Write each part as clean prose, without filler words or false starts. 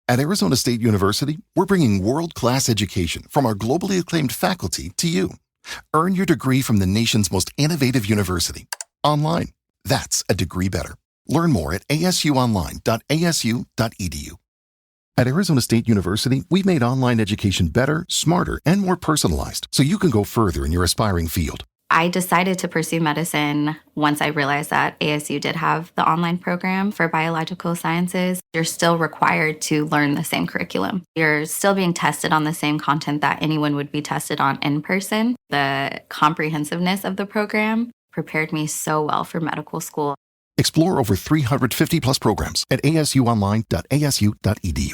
At Arizona State University, we're bringing world-class education from our globally acclaimed faculty to you. Earn your degree from the nation's most innovative university. Online. That's a degree better. Learn more at asuonline.asu.edu. At Arizona State University, we've made online education better, smarter, and more personalized so you can go further in your aspiring field. I decided to pursue medicine once I realized that ASU did have the online program for biological sciences. You're still required to learn the same curriculum. You're still being tested on the same content that anyone would be tested on in person. The comprehensiveness of the program prepared me so well for medical school. Explore over 350 plus programs at asuonline.asu.edu.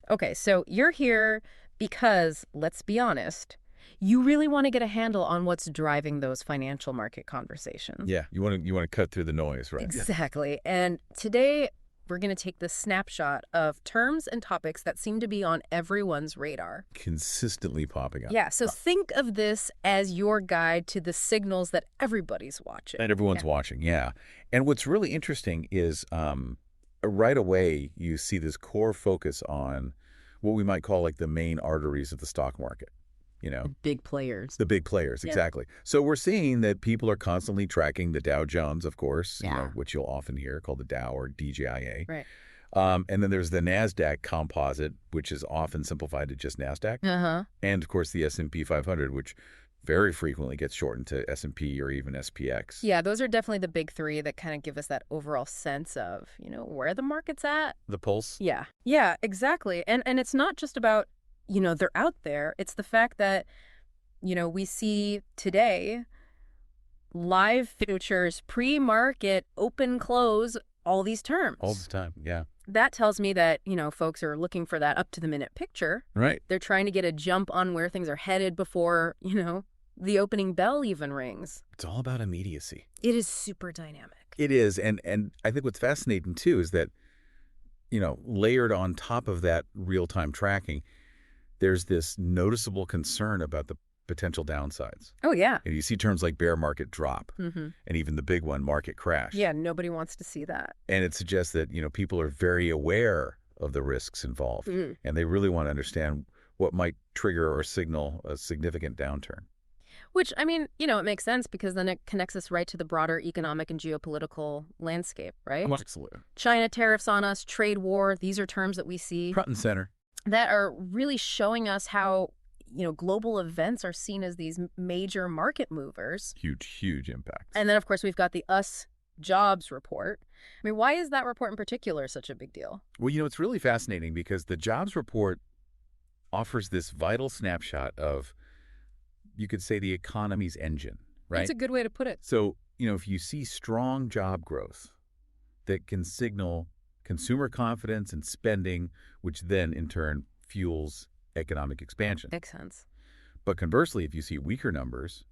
Okay, so you're here because, let's be honest, you really want to get a handle on what's driving those financial market conversations. Yeah, you want to cut through the noise, right? Exactly. And today we're going to take this snapshot of terms and topics that seem to be on everyone's radar. Consistently popping up. Yeah, so think of this as your guide to the signals that everybody's watching. And everyone's watching, yeah. And what's really interesting is right away you see this core focus on what we might call like the main arteries of the stock market. You know, the big players. The big players, exactly. So we're seeing that people are constantly tracking the Dow Jones, of course, you know, which you'll often hear called the Dow or DJIA. Right. And then there's the Nasdaq composite, which is often simplified to just Nasdaq. And, of course, the S&P 500, which very frequently gets shortened to S&P or even SPX. Yeah, those are definitely the big three that kind of give us that overall sense of, you know, where the market's at. The pulse. Yeah. Yeah, exactly. And it's not just about, you know, they're out there. It's the fact that, you know, we see today live futures, pre-market, open, close, all these terms. All the time, yeah. That tells me that, you know, folks are looking for that up-to-the-minute picture. Right. They're trying to get a jump on where things are headed before, you know, the opening bell even rings. It's all about immediacy. It is super dynamic. It is. And I think what's fascinating, too, is that, you know, layered on top of that real-time tracking, there's this noticeable concern about the potential downsides. Oh, yeah. And you see terms like bear market drop and even the big one, market crash. Yeah, nobody wants to see that. And it suggests that, you know, people are very aware of the risks involved and they really want to understand what might trigger or signal a significant downturn. Which, I mean, you know, it makes sense because then it connects us right to the broader economic and geopolitical landscape, right? Absolutely. China tariffs on us, trade war, these are terms that we see. Front and center. That are really showing us how, you know, global events are seen as these major market movers. Huge impact. And then, of course, we've got the US jobs report. I mean, why is that report in particular such a big deal? Well, you know, it's really fascinating because the jobs report offers this vital snapshot of, you could say, the economy's engine, right? That's a good way to put it. So, you know, if you see strong job growth that can signal consumer confidence and spending, which then in turn fuels economic expansion. Makes sense. But conversely, if you see weaker numbers,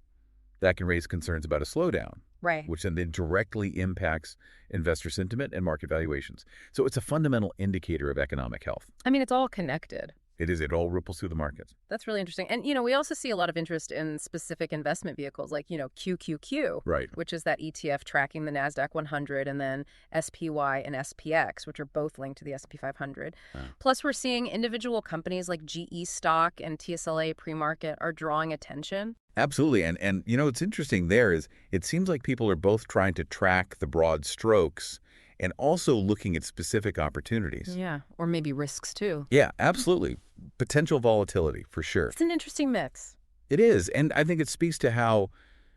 that can raise concerns about a slowdown, right? Which then directly impacts investor sentiment and market valuations. So it's a fundamental indicator of economic health. I mean, it's all connected. It is. It all ripples through the markets. That's really interesting. And, you know, we also see a lot of interest in specific investment vehicles like, you know, QQQ, right, which is that ETF tracking the Nasdaq 100, and then SPY and SPX, which are both linked to the S&P 500. Plus, we're seeing individual companies like GE stock and TSLA pre-market are drawing attention. Absolutely. And you know, what's interesting there is it seems like people are both trying to track the broad strokes and also looking at specific opportunities. Yeah, or maybe risks too. Yeah, absolutely. Potential volatility, for sure. It's an interesting mix. It is. And I think it speaks to how,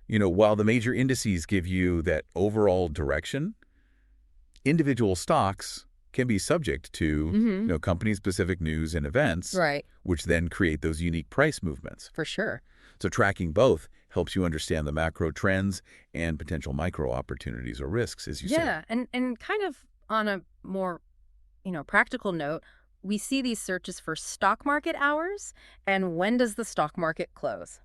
you know, while the major indices give you that overall direction, individual stocks can be subject to, you know, company-specific news and events, right, which then create those unique price movements. For sure. So tracking both helps you understand the macro trends and potential micro opportunities or risks, as you say. Yeah, and kind of on a more, you know, practical note, we see these searches for stock market hours and when does the stock market close,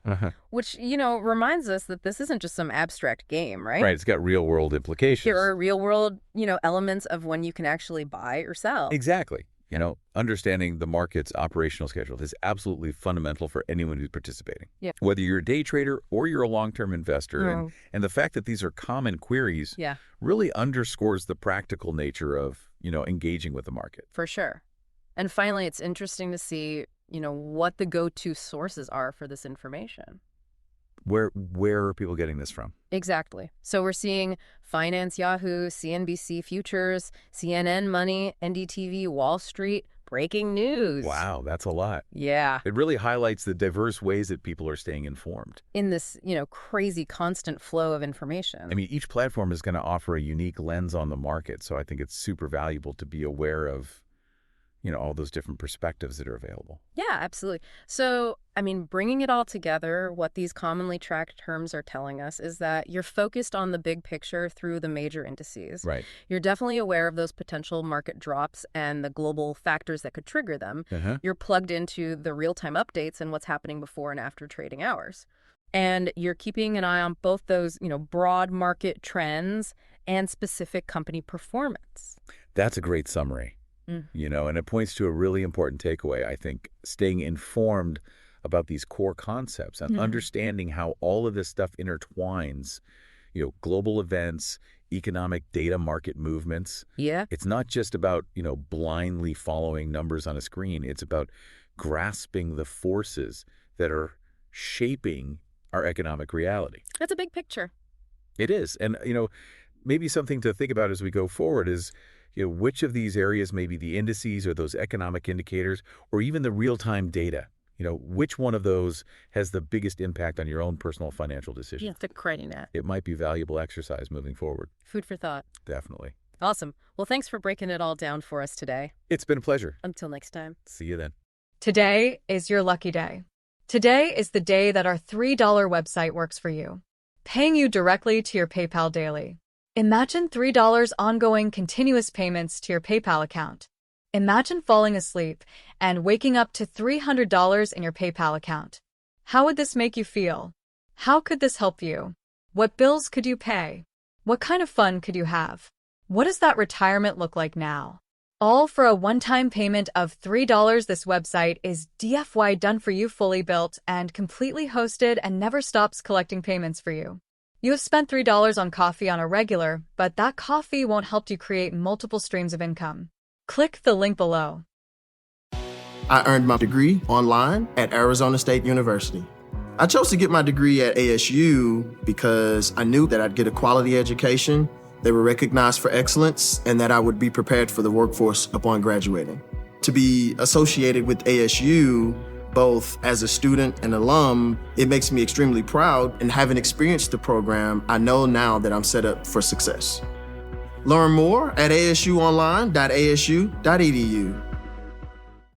which, you know, reminds us that this isn't just some abstract game, right? Right, it's got real-world implications. Here are real-world, you know, elements of when you can actually buy or sell. Exactly. You know, understanding the market's operational schedule is absolutely fundamental for anyone who's participating. Yeah. Whether you're a day trader or you're a long-term investor. And the fact that these are common queries really underscores the practical nature of, you know, engaging with the market. For sure. And finally, it's interesting to see, what the go-to sources are for this information. Where are people getting this from? Exactly. So we're seeing Finance Yahoo, CNBC Futures, CNN Money, NDTV, Wall Street, breaking news. Wow, that's a lot. Yeah. It really highlights the diverse ways that people are staying informed. In this, crazy constant flow of information. I mean, each platform is going to offer a unique lens on the market, so I think it's super valuable to be aware of, all those different perspectives that are available. Yeah, absolutely. So, bringing it all together, what these commonly tracked terms are telling us is that you're focused on the big picture through the major indices. Right. You're definitely aware of those potential market drops and the global factors that could trigger them. You're plugged into the real-time updates and what's happening before and after trading hours. And you're keeping an eye on both those, broad market trends and specific company performance. That's a great summary. And it points to a really important takeaway, I think, staying informed about these core concepts and understanding how all of this stuff intertwines, global events, economic data market movements. Yeah. It's not just about, blindly following numbers on a screen. It's about grasping the forces that are shaping our economic reality. That's a big picture. It is. And, maybe something to think about as we go forward is, which of these areas, maybe the indices or those economic indicators, or even the real-time data, which one of those has the biggest impact on your own personal financial decision? Yeah, think writing that. It might be valuable exercise moving forward. Food for thought. Definitely. Awesome. Well, thanks for breaking it all down for us today. It's been a pleasure. Until next time. See you then. Today is your lucky day. Today is the day that our $3 website works for you, paying you directly to your PayPal daily. Imagine $3 ongoing continuous payments to your PayPal account. Imagine falling asleep and waking up to $300 in your PayPal account. How would this make you feel? How could this help you? What bills could you pay? What kind of fun could you have? What does that retirement look like now? All for a one-time payment of $3. This website is DFY done for you, fully built and completely hosted, and never stops collecting payments for you. You have spent $3 on coffee on a regular, but that coffee won't help you create multiple streams of income. Click the link below. I earned my degree online at Arizona State University. I chose to get my degree at ASU because I knew that I'd get a quality education, they were recognized for excellence, and that I would be prepared for the workforce upon graduating. To be associated with ASU, both as a student and alum, it makes me extremely proud, and having experienced the program, I know now that I'm set up for success. Learn more at asuonline.asu.edu.